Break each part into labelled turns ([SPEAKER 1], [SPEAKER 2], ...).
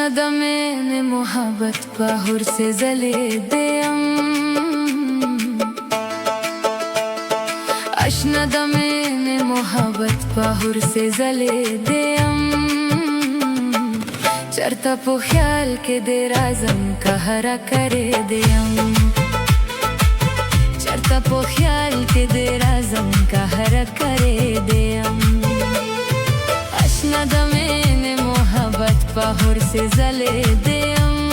[SPEAKER 1] اشنا دمين محبت باهور سے زلی دیم اشنا دمين محبت باهور سے زلی دیم چرتا پو خیال کے دے رازم کہرا کرے دیم چرتا پو خیال کے دے رازم کہرا کرے دیم اشنا دمين محبت باهور سے زلی دیم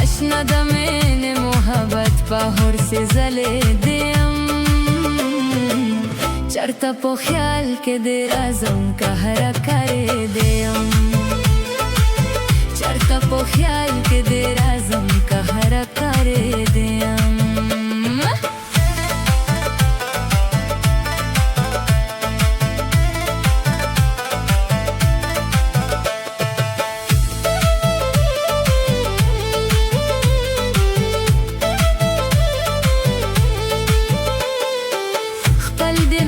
[SPEAKER 1] اشنا دمين محبت باهور سے زلی دیم چرتا پو خیال کے دے رازم کہرا کرے دیم چرتا پو خیال کے دے رازم کہرا کرے دیم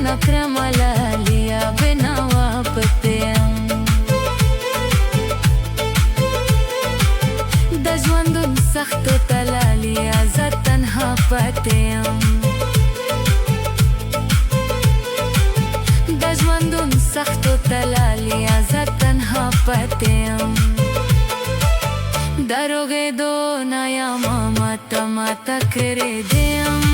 [SPEAKER 1] نکرم لالیا بنا واپتیم د ژوندون سختو تلالیا زه تنها پاتیم د ژوندون سختو تلالیا زه تنها پاتیم دروغېدو نایمه ماته کرې دیم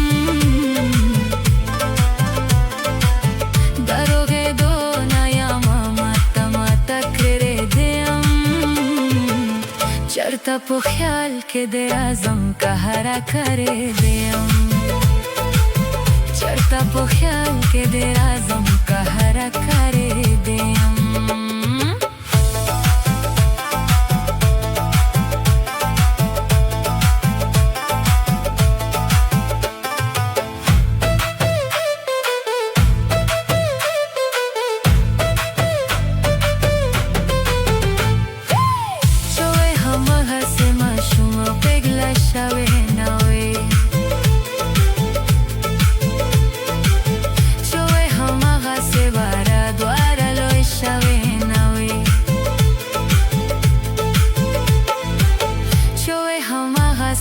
[SPEAKER 1] چرتا پو خیال کے دے رازم کہرا کرے دیم چرتا پو خیال کے دے رازم کہرا کرے دیم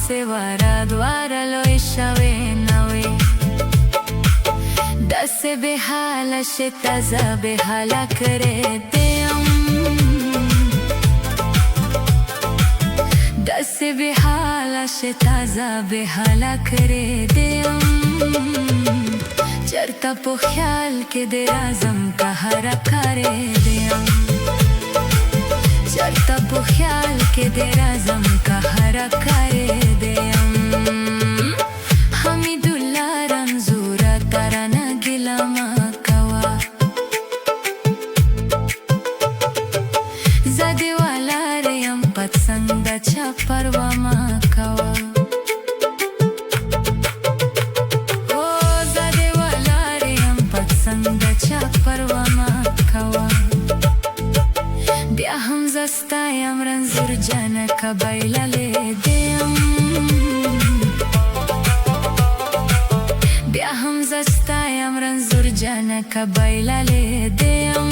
[SPEAKER 1] سوارا دوارا لوی شوی نوی دست به حالا شتازا به حالا کرے دیم دست به حالا شتازا به حالا کرے دیم چرتا پو خیال کے دے رازم کہرا کرے دیم چرتا پو خیال کے دے رازم کہرا کرے دیم حمیدالله رمزورا ترانه گیله ما کوا زده والاریم پسند چا پروا ما کوا زده والاریم پسند چا پروا ما کوا بیا هم زستایم رنزور جانک بایللی دیم بیا هم زستایم رنزور جانک بایللی دیم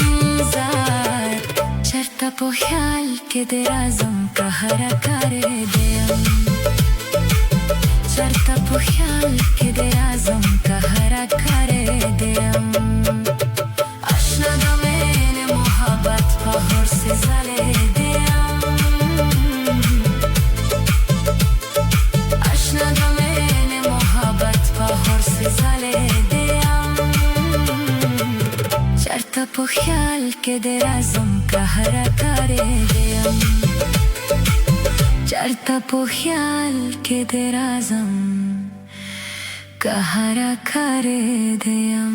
[SPEAKER 1] زار چرتا پو خیال کے دے رازم کہرا کرے دیم چرتا پو خیال کے دے رازم کہرا کرے دیم اشنا دمین محبت باهور سے زلی دیم اشنا دمین محبت باهور سے زلی دیم چرتا پو خیال کے دے رازم کہرا کرے دیم چرتا پو خیال کے دے رازم کہرا کرے دیم